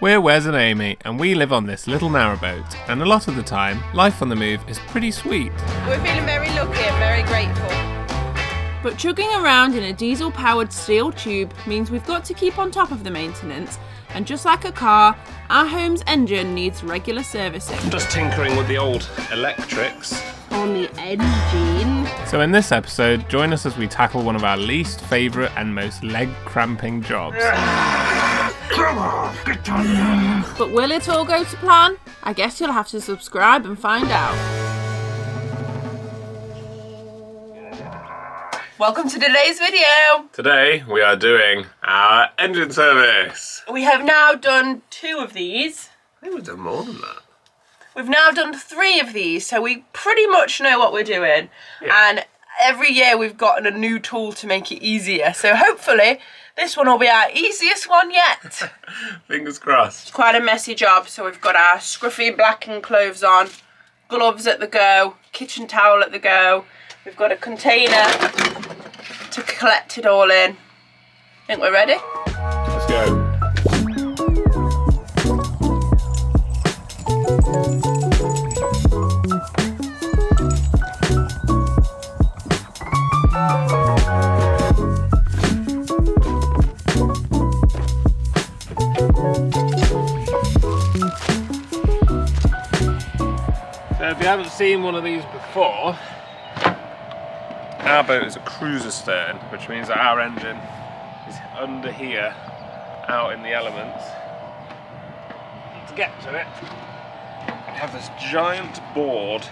We're Wes and Amy, and we live on this little narrowboat, and a lot of the time, life on the move is pretty sweet. We're feeling very lucky and very grateful. But chugging around in a diesel-powered steel tube means we've got to keep on top of the maintenance, and just like a car, our home's engine needs regular servicing. Just tinkering with the old electrics On the engine. So in this episode, join us as we tackle one of our least favourite and most leg-cramping jobs. Come on, get on there. But will it all go to plan? I guess you'll have to subscribe and find out. Welcome to today's video. Today, we are doing our engine service. We have now done 2 of these. I think we've done more than that. We've now done 3 of these, so we pretty much know what we're doing. Yeah. And every year we've gotten a new tool to make it easier. So hopefully this one will be our easiest one yet. Fingers crossed. It's quite a messy job, so we've got our scruffy blackened clothes on, gloves at the go, kitchen towel at the go. We've got a container to collect it all in. Think we're ready? Let's go. So if you haven't seen one of these before, our boat is a cruiser stern, which means that our engine is under here, out in the elements. To get to it, we have this giant board.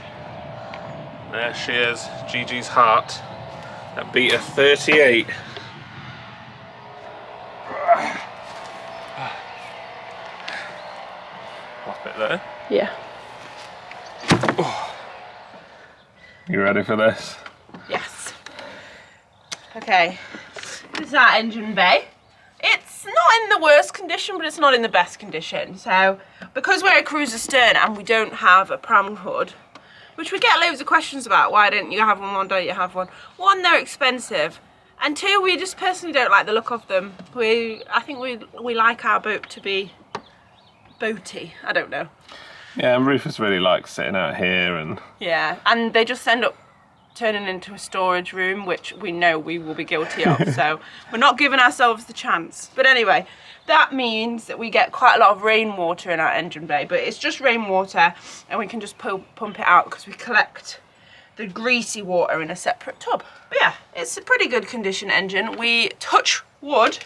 There she is, Gigi's heart, that beat a 38. Pop it there. Yeah. You ready for this? Yes. Okay. This is our engine bay. It's not in the worst condition, but it's not in the best condition. So, because we're a cruiser stern and we don't have a pram hood, which we get loads of questions about, why don't you have one, why don't you have one? One, they're expensive. And 2, we just personally don't like the look of them. I think we like our boat to be boaty. I don't know. Yeah, and Rufus really likes sitting out here and... Yeah, and they just end up turning into a storage room, which we know we will be guilty of, so we're not giving ourselves the chance. But anyway, that means that we get quite a lot of rainwater in our engine bay, but it's just rainwater and we can just pump it out because we collect the greasy water in a separate tub. But yeah, it's a pretty good condition engine. We touch wood.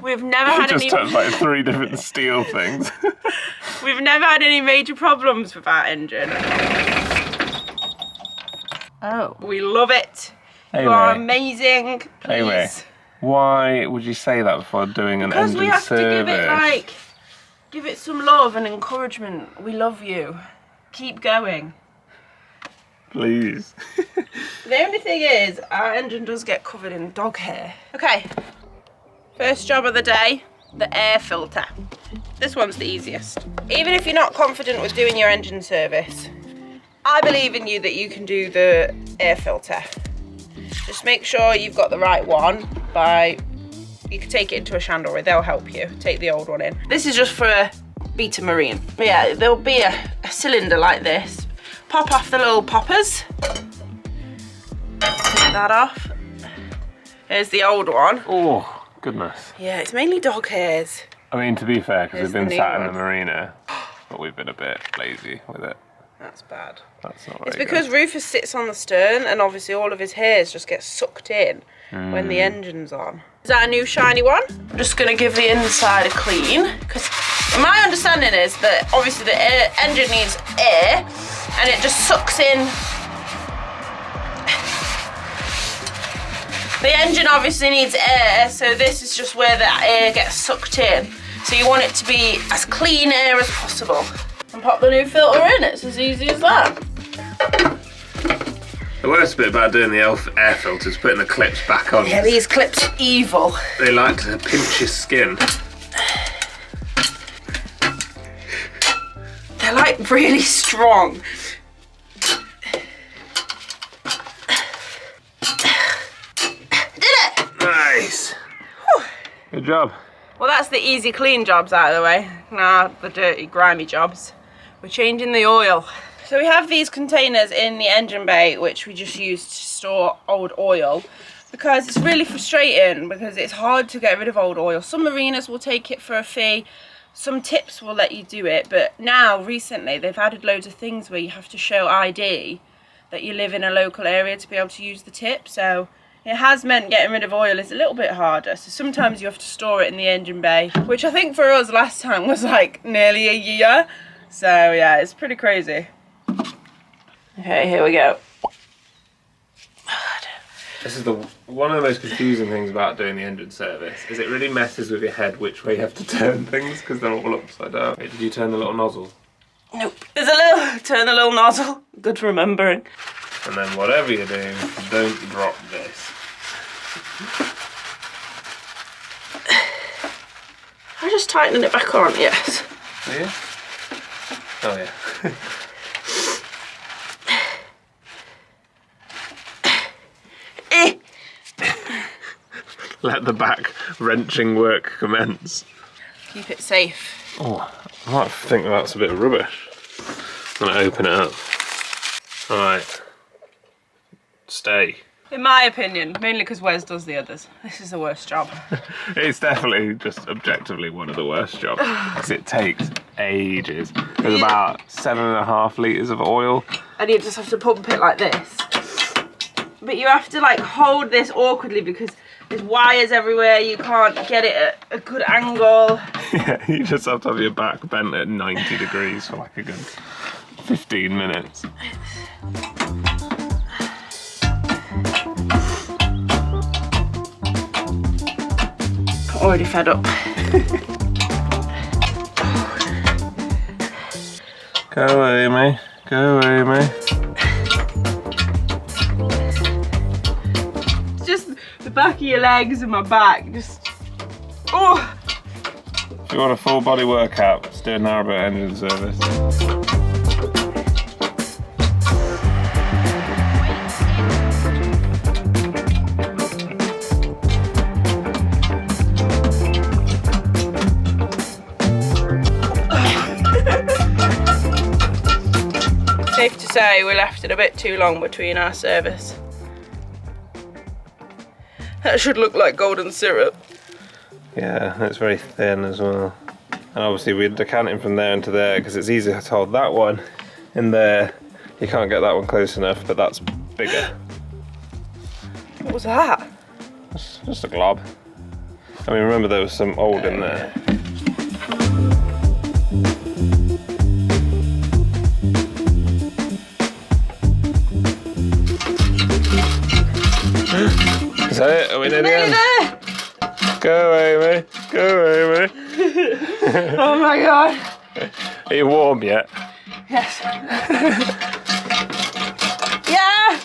We've never had any... Just touched like 3 different steel things. We've never had any major problems with our engine. Oh, we love it. You are amazing. Please. Anyway, why would you say that before doing an engine service? Because we have to give it some love and encouragement. We love you. Keep going. Please. The only thing is, our engine does get covered in dog hair. Okay, first job of the day, the air filter. This one's the easiest. Even if you're not confident with doing your engine service, I believe in you that you can do the air filter. Just make sure you've got the right one you can take it into a chandlery, they'll help you. Take the old one in. This is just for a Beta Marine. But yeah, there'll be a cylinder like this. Pop off the little poppers. Take that off. Here's the old one. Oh, goodness. Yeah, it's mainly dog hairs. I mean, to be fair, because Here's we've been the sat new in the marina, but we've been a bit lazy with it. That's bad. That's not It's very because good. Rufus sits on the stern and obviously all of his hairs just get sucked in when the engine's on. Is that a new shiny one? I'm just going to give the inside a clean, because my understanding is that obviously the engine needs air and it just sucks in. The engine obviously needs air, so this is just where the air gets sucked in. So you want it to be as clean air as possible. And pop the new filter in, it's as easy as that. The worst bit about doing the air filter is putting the clips back on. Yeah, these clips are evil. They like to pinch your skin. They're like really strong. Did it! Nice. Good job. Well, that's the easy clean jobs out of the way. Now the dirty grimy jobs. We're changing the oil. So we have these containers in the engine bay which we just use to store old oil, because it's really frustrating because it's hard to get rid of old oil. Some marinas will take it for a fee, some tips will let you do it, but now recently they've added loads of things where you have to show ID that you live in a local area to be able to use the tip. So it has meant getting rid of oil is a little bit harder. So sometimes you have to store it in the engine bay, which I think for us last time was like nearly a year. So yeah, it's pretty crazy. Okay, here we go. This is one of the most confusing things about doing the engine service, is it really messes with your head which way you have to turn things, because they're all upside down. Wait, did you turn the little nozzle? Nope. There's a little, turn the little nozzle. Good remembering. And then whatever you do, don't drop this. I'm just tightening it back on, yes. Are you? Oh yeah. Let the back wrenching work commence. Keep it safe. Oh, I might think that's a bit of rubbish. I'm gonna open it up. Alright. Stay. In my opinion, mainly because Wes does the others. This is the worst job. It's definitely just objectively one of the worst jobs, because it takes ages. There's about 7.5 litres of oil. And you just have to pump it like this. But you have to like hold this awkwardly because there's wires everywhere, you can't get it at a good angle. Yeah, you just have to have your back bent at 90 degrees for like a good 15 minutes. Already fed up. Go away, mate. Go away, mate. It's just the back of your legs and my back. Just. Oh! If you want a full body workout, just do a Narrowboat engine service. Safe to say we left it a bit too long between our service. That should look like golden syrup. Yeah, it's very thin as well. And obviously we're decanting from there into there because it's easier to hold that one in there. You can't get that one close enough, but that's bigger. What was that? It's just a glob. I mean, remember there was some old in there. Is that it? Are we near the end? There. Go away, mate. Go away, mate. Oh my god. Are you warm yet? Yes. Yeah.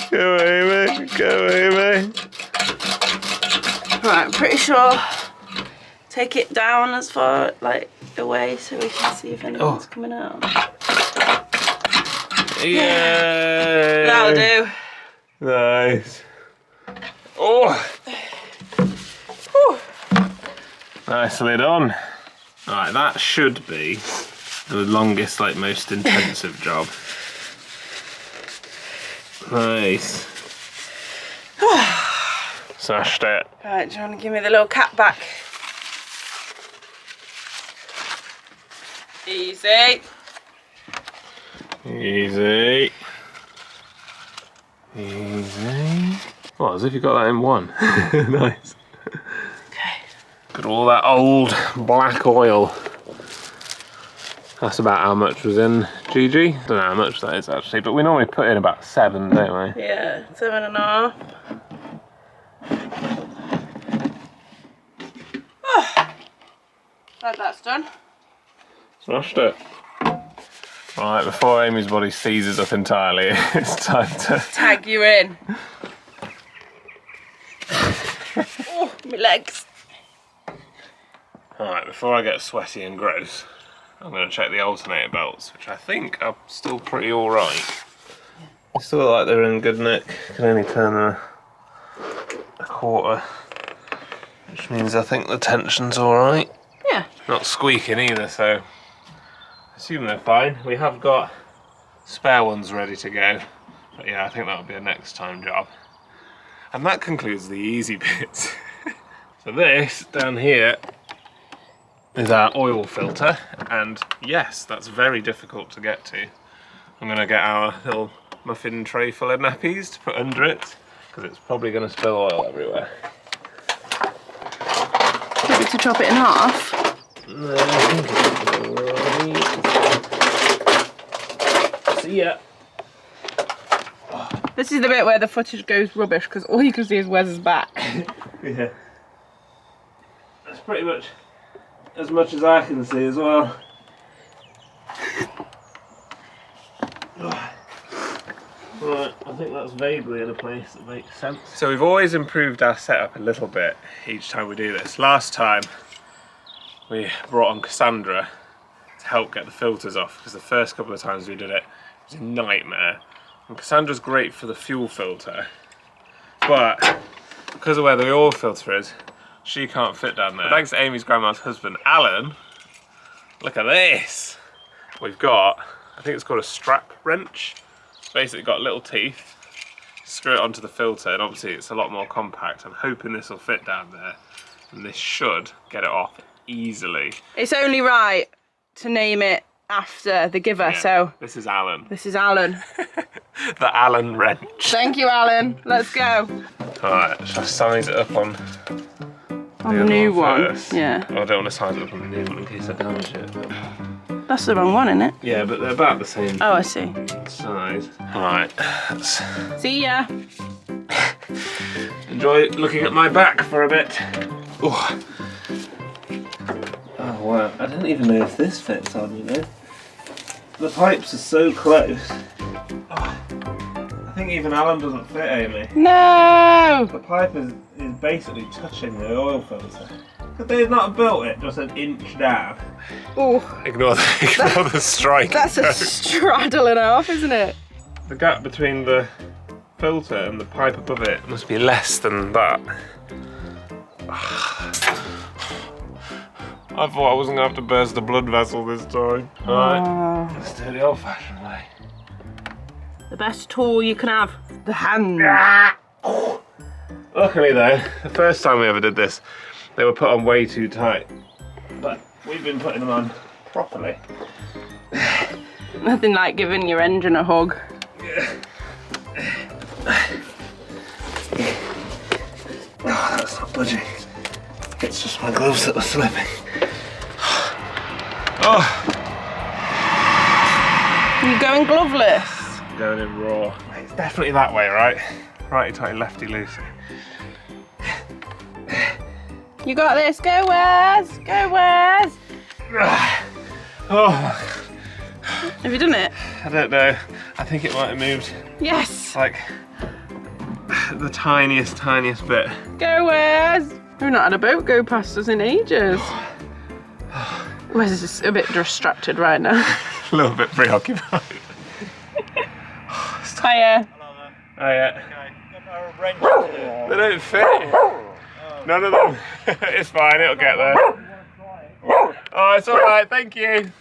Go away, mate. Go away, mate. Right, I'm pretty sure. Take it down as far like away so we can see if anyone's coming out. Yeah. That'll do. Nice. Oh. Whew. Nicely done. Alright, that should be the longest, like most intensive job. Nice. Smashed it. Right, do you want to give me the little cap back? Easy. Easy. Easy. Well, as if you got that in one. Nice. Okay. Got all that old black oil. That's about how much was in GG. Don't know how much that is actually, but we normally put in about 7, don't we? Yeah, 7.5. Oh. Glad that's done. Smashed it. Right, before Amy's body seizes up entirely, it's time to Tag you in. Oh, my legs. Alright, before I get sweaty and gross, I'm going to check the alternator belts, which I think are still pretty alright. They still look like they're in good nick. Can only turn a quarter. which means I think the tension's alright. Yeah. Not squeaking either, so I assume they're fine. We have got spare ones ready to go, but yeah, I think that'll be a next time job. And that concludes the easy bits. So this down here is our oil filter, and yes, that's very difficult to get to. I'm going to get our little muffin tray full of nappies to put under it, because it's probably going to spill oil everywhere. Maybe to chop it in half. No, I think it's alright. See ya. This is the bit where the footage goes rubbish because all you can see is Wes's back. Yeah. That's pretty much as I can see as well. Right, I think that's vaguely in a place that makes sense. So we've always improved our setup a little bit each time we do this. Last time we brought on Cassandra to help get the filters off, because the first couple of times we did it, it was a nightmare. And Cassandra's great for the fuel filter, but because of where the oil filter is, she can't fit down there. But thanks to Amy's grandma's husband, Alan, look at this. We've got, I think it's called a strap wrench. It's basically got little teeth, screw it onto the filter, and obviously it's a lot more compact. I'm hoping this will fit down there, and this should get it off easily. It's only right to name it after the giver, Yeah, so this is Alan. this is Alan. The Alan wrench. Thank you, Alan. Let's go. Alright, shall I size it up on On the new one. first? Yeah. Oh, I don't want to size it up on the new one in case I damage it. That's the wrong one, isn't it? Yeah, but they're about the same Oh, I see. size. Alright, let's See ya. enjoy looking at my back for a bit. Oh wow, I didn't even know if this fits on, you know. The pipes are so close. Oh, I think even Alan doesn't fit, Amy. No! The pipe is basically touching the oil filter. Could they not have built it just an inch down? Oh, Ignore the strike. that's a straddle and a half, isn't it? The gap between the filter and the pipe above it must be less than that. I thought I wasn't going to have to burst the blood vessel this time. Alright, let's do it the old-fashioned way. The best tool you can have, the hand. Luckily though, the first time we ever did this, they were put on way too tight. But we've been putting them on properly. Nothing like giving your engine a hug. Oh, that's not budging. It's just my gloves that are slipping. Oh, You going gloveless? I'm going in raw. It's definitely that way, right? Righty tighty, lefty loosey. You got this. Go Wes. Go Wes. Oh, Have you done it? I don't know. I think it might have moved Yes. like the tiniest bit. Go Wes. We've not had a boat go past us in ages. Wes is just a bit distracted right now. A little bit preoccupied. Hiya. Oh yeah. They don't fit. None of them. It's fine, it'll get there. Oh, it's alright, thank you.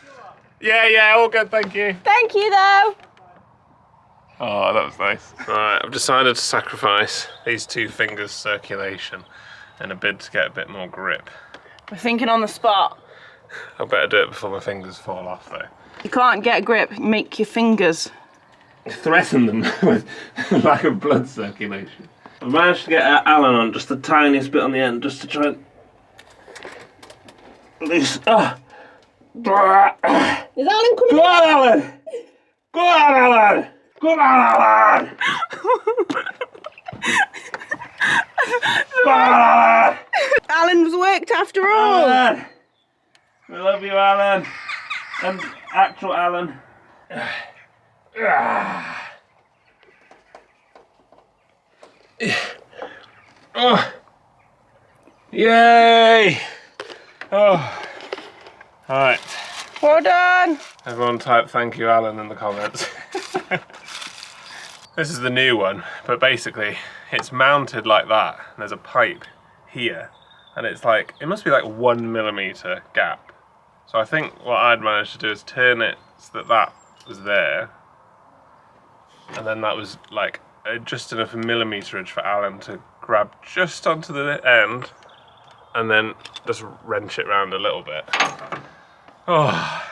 Yeah, all good, thank you. Thank you though. Oh, that was nice. Right, I've decided to sacrifice these 2 fingers circulation in a bid to get a bit more grip. We're thinking on the spot. I better do it before my fingers fall off though. You can't get grip, make your fingers. Threaten them with lack of blood circulation. I've managed to get Alan on just the tiniest bit on the end, just to try and loose. Is Alan coming? Go on, Alan! Go on, Alan! Go on, Alan! Go on, Alan! Alan's worked after all. Alan! We love you, Alan. And actual Alan. Oh. Yay! Oh. Alright. Well done. Everyone type thank you Alan in the comments. This is the new one, but basically it's mounted like that. There's a pipe here, and it's like, it must be like 1 millimetre gap. So I think what I'd managed to do is turn it so that that was there, and then that was like just enough millimeterage for Alan to grab just onto the end, and then just wrench it round a little bit. Oh,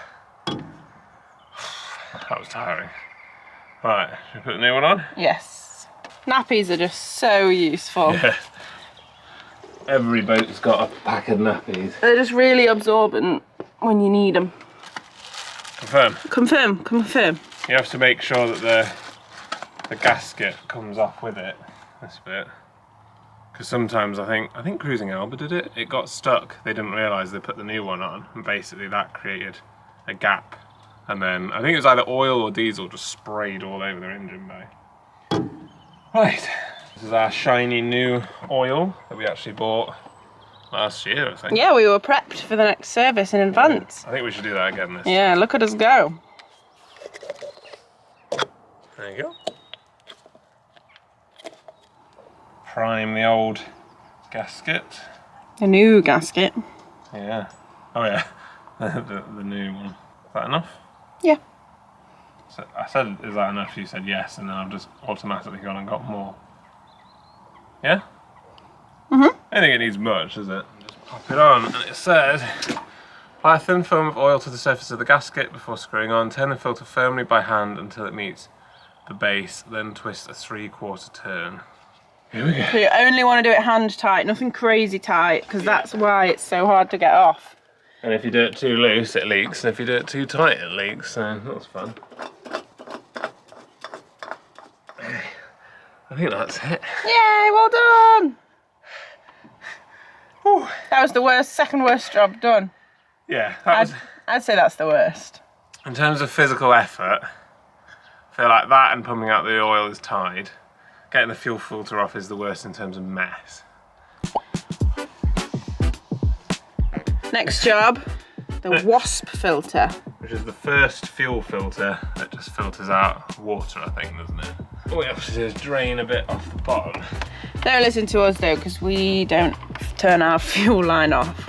that was tiring. Right, should we put the new one on? Yes. Nappies are just so useful. Yeah. Every boat's got a pack of nappies. They're just really absorbent when you need them. Confirm. Confirm. You have to make sure that the gasket comes off with it, this bit. Because sometimes I think Cruising Alba did it. It got stuck. They didn't realise they put the new one on, and basically that created a gap. And then I think it was either oil or diesel just sprayed all over their engine bay. Right, this is our shiny new oil that we actually bought last year, I think. Yeah, we were prepped for the next service in advance. I think we should do that again this time. Yeah, look at us go. There you go. Prime the old gasket. A new gasket. Yeah. Oh yeah, the new one. Is that enough? Yeah. So I said, is that enough? You said yes, and then I've just automatically gone and got more. Yeah? I don't think it needs much, does it? Just pop it on, and it says, apply a thin film of oil to the surface of the gasket before screwing on. Turn the filter firmly by hand until it meets the base, then twist a 3/4 turn. Here we go. So you only want to do it hand tight, nothing crazy tight, because that's why it's so hard to get off. And if you do it too loose, it leaks, and if you do it too tight, it leaks, so that's fun. I think that's it. Yay, well done! Whew. That was the second worst job done. Yeah, that was... I'd say that's the worst. In terms of physical effort, I feel like that and pumping out the oil is tied. Getting the fuel filter off is the worst in terms of mess. Next job, the wasp filter. Which is the first fuel filter that just filters out water, I think, doesn't it? All we have to do is drain a bit off the bottom. Don't listen to us though, because we don't turn our fuel line off.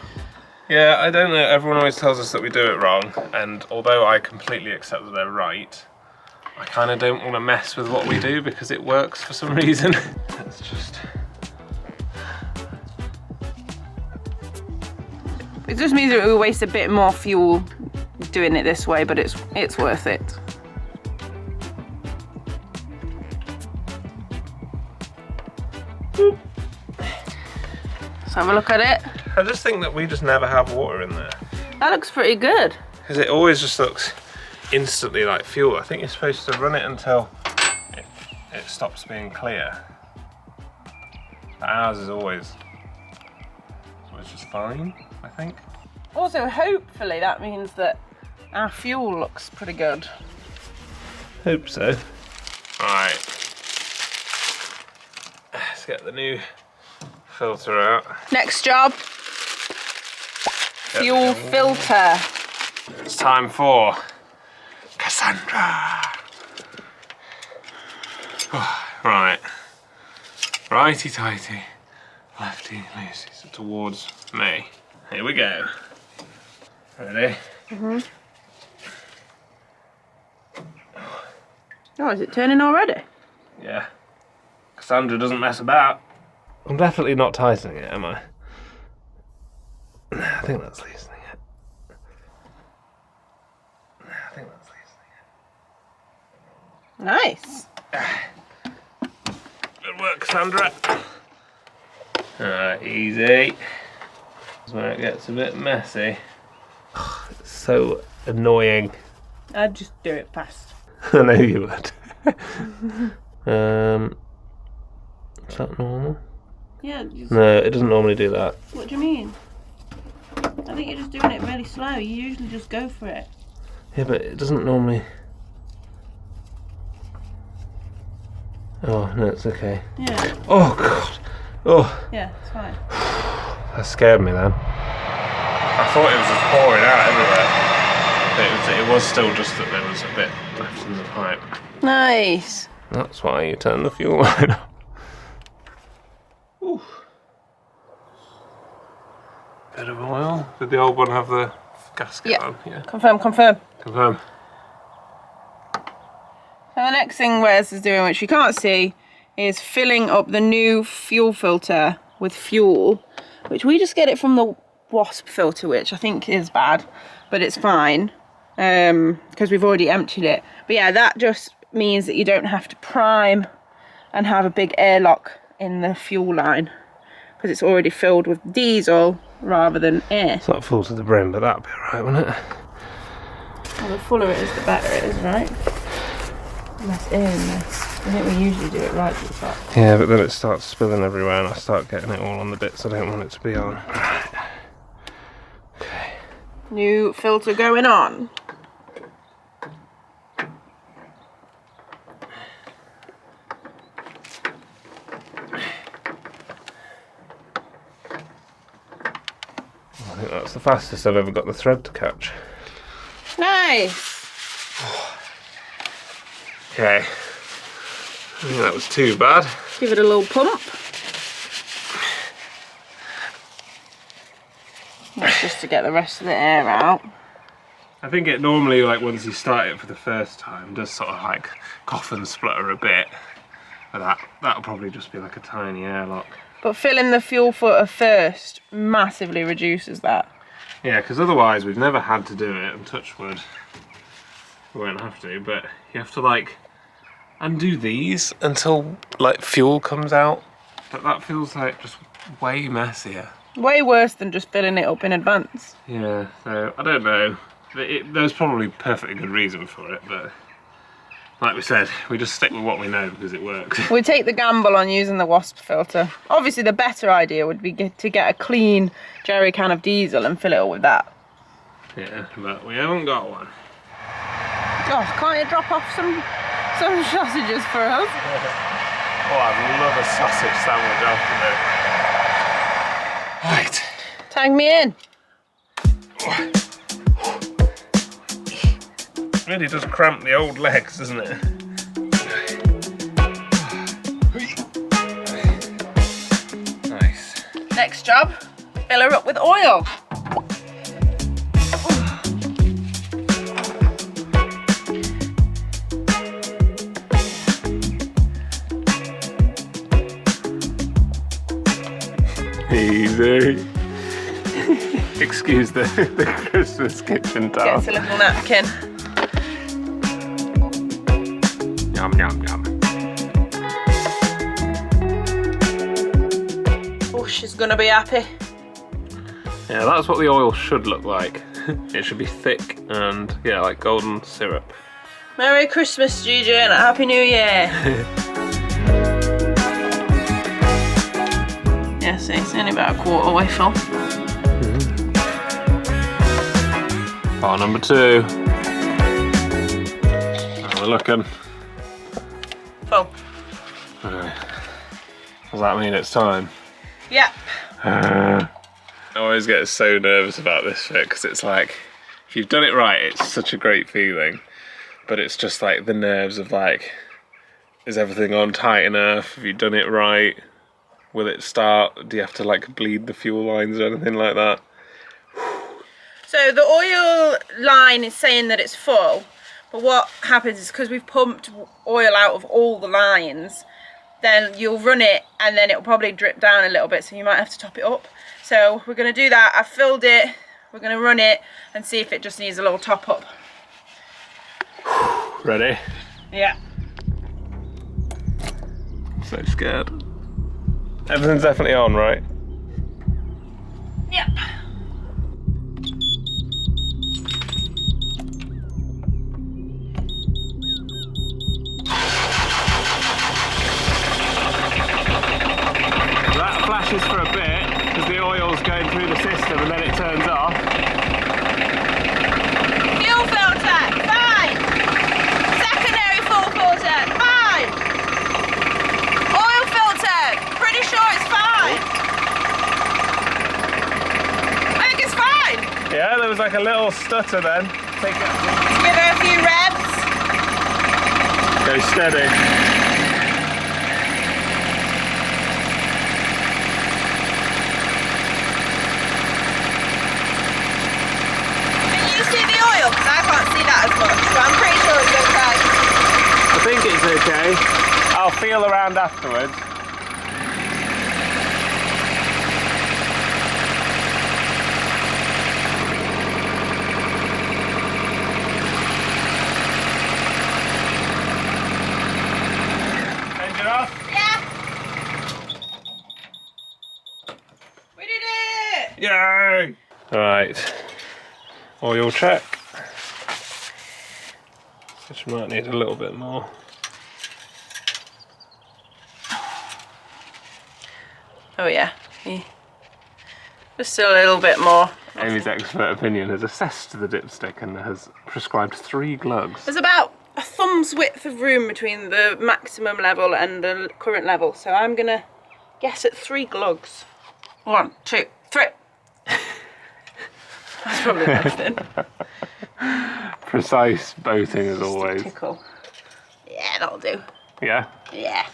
Yeah, I don't know, everyone always tells us that we do it wrong, and although I completely accept that they're right, I kind of don't want to mess with what we do because it works for some reason. It's just... It just means that we waste a bit more fuel doing it this way, but it's worth it. Let's have a look at it. I just think that we just never have water in there. That looks pretty good. Because it always just looks instantly like fuel. I think you're supposed to run it until it stops being clear. But ours is always just fine, I think. Also, hopefully that means that our fuel looks pretty good. Hope so. Right. Let's get the new filter out. Next job, fuel filter. It's time for Cassandra. Right. Righty tighty. Lefty loosey. So towards me. Here we go. Ready? Oh, is it turning already? Yeah. Cassandra doesn't mess about. I'm definitely not tightening it, am I? I think that's loosening it. I think that's loosening it. Nice. Good work, Cassandra. Easy. That's where it gets a bit messy. It's so annoying. I'd just do it fast. I know you would. Is that normal? Yeah. No, it doesn't normally do that. What do you mean? I think you're just doing it really slow. You usually just go for it. Yeah, but it doesn't normally... Oh, no, it's okay. Yeah. Oh, God. Oh, Yeah, it's fine. that scared me then. I thought it was just pouring out everywhere. It was still just that there was a bit left in the pipe. Nice. That's why you turn the fuel line off. Ooh. bit of oil. Did the old one have the gasket on? Yeah. Confirm, confirm. Confirm. So the next thing Wes is doing, which you can't see, is filling up the new fuel filter with fuel, which we just get it from the wasp filter, which I think is bad, but it's fine because we've already emptied it. But yeah, that just means that you don't have to prime and have a big airlock in the fuel line because it's already filled with diesel rather than air. It's not full to the brim, but that'll be alright, won't it? Well, the fuller it is, the better it is, right? Less air in there. I think we usually do it right at the top. Yeah, but then it starts spilling everywhere and I start getting it all on the bits I don't want it to be on. Right. Okay. New filter going on. I think that's the fastest I've ever got the thread to catch. Nice. Okay. I think that was too bad. Give it a little pump. That's just to get the rest of the air out. I think it normally, like once you start it for the first time, does sort of like cough and splutter a bit. But that'll probably just be like a tiny airlock. But filling the fuel filter first massively reduces that. Yeah, because otherwise we've never had to do it, and touch wood, we won't have to, but you have to like undo these until like fuel comes out. But that feels like just way messier. Way worse than just filling it up in advance. Yeah, so I don't know. There's probably perfectly good reason for it, but like we said, we just stick with what we know because it works. We take the gamble on using the wasp filter. Obviously the better idea would be to get a clean jerry can of diesel and fill it up with that. Yeah, but we haven't got one. Oh, can't you drop off some sausages for us? Oh, I'd love a sausage sandwich after this. Right. Tag me in. Really does cramp the old legs, doesn't it? Nice. Next job, fill her up with oil. Easy. Excuse the Christmas kitchen towel. Gets a little napkin. Yum, yum, yum. Oh, she's gonna be happy. Yeah, that's what the oil should look like. It should be thick and, yeah, like golden syrup. Merry Christmas, Gigi, and a Happy New Year. Yeah, see, it's only about a quarter way full. Bar number 2. How we're looking. Full. Right. Does that mean it's time? Yep. I always get so nervous about this bit because it's like, if you've done it right, it's such a great feeling. But it's just like the nerves of like, is everything on tight enough? Have you done it right? Will it start? Do you have to like bleed the fuel lines or anything like that? So the oil line is saying that it's full, but what happens is because we've pumped oil out of all the lines, then you'll run it and then it'll probably drip down a little bit, so you might have to top it up. So we're going to do that. I've filled it, we're going to run it and see if it just needs a little top up. Ready? Yeah. So scared. Everything's definitely on, right? Yep. That flashes for a bit because the oil's going through the system and then it turns off. Fuel filter, fine. Secondary fuel filter, fine. Oil filter, pretty sure it's fine. I think it's fine. Yeah, there was like a little stutter then. Take it. Give her a few revs. Go steady. Okay. I'll feel around afterwards. Engine off? Yeah. We did it. Yay! Right. Oil check. Which might need a little bit more. Oh yeah. Just a little bit more. Amy's expert opinion has assessed the dipstick and has prescribed 3 glugs. There's about a thumb's width of room between the maximum level and the current level, so I'm gonna guess at 3 glugs. 1, 2, 3. That's probably nothing. Precise boating as Just a always. tickle. Yeah, that'll do. Yeah? Yeah.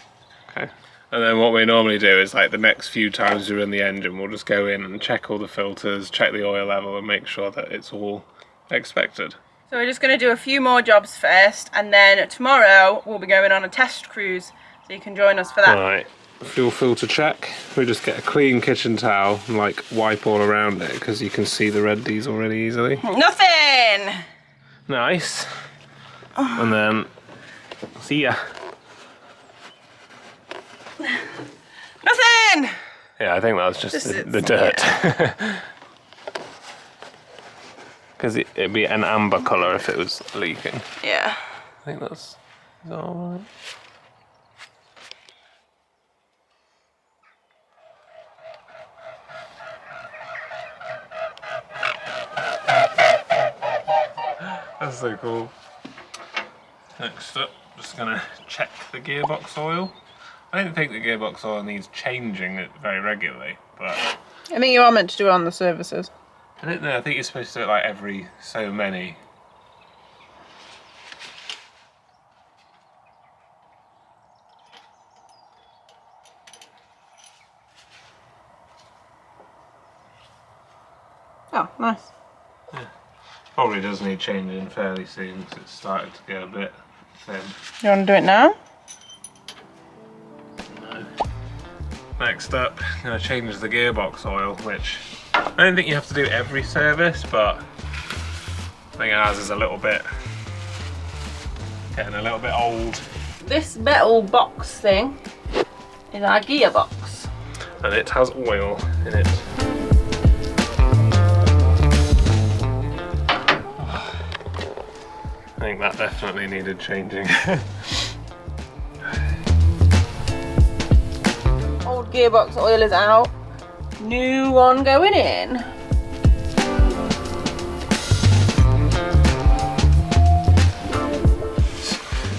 Okay. And then what we normally do is like the next few times we're in the engine, we'll just go in and check all the filters, check the oil level and make sure that it's all expected. So we're just going to do a few more jobs first, and then tomorrow we'll be going on a test cruise, so you can join us for that. Right, fuel filter check. We just get a clean kitchen towel and like wipe all around it because you can see the red diesel really easily. Nothing! Nice. And then, see ya. Nothing! Yeah, I think that was just This is- the dirt. Because it'd be an amber colour if it was leaking. Yeah. I think that's is that all right. That's so cool. Next up, just gonna check the gearbox oil. I don't think the gearbox oil needs changing it very regularly, but I think you are meant to do it on the services. I don't know. I think you're supposed to do it like every so many. Oh, nice. Probably does need changing fairly soon because it's started to go a bit thin. You want to do it now? No. Next up, I'm going to change the gearbox oil, which I don't think you have to do every service, but I think ours is a little bit, getting a little bit old. This metal box thing is our gearbox. And it has oil in it. I think that definitely needed changing. Old gearbox oil is out. New one going in.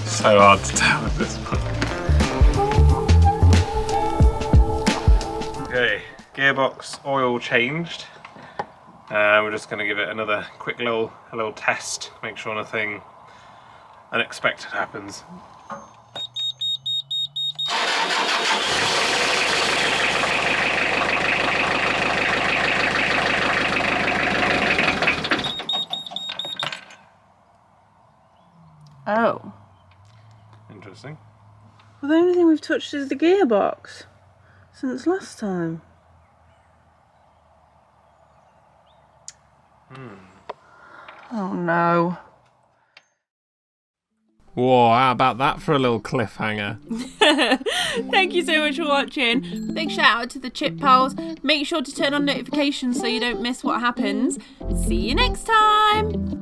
So hard to tell at this point. Okay, gearbox oil changed. We're just going to give it another quick little test, make sure nothing unexpected happens. Oh. Interesting. Well, the only thing we've touched is the gearbox since last time. Oh no. Whoa, how about that for a little cliffhanger? Thank you so much for watching. Big shout out to the Chip Pals. Make sure to turn on notifications so you don't miss what happens. See you next time.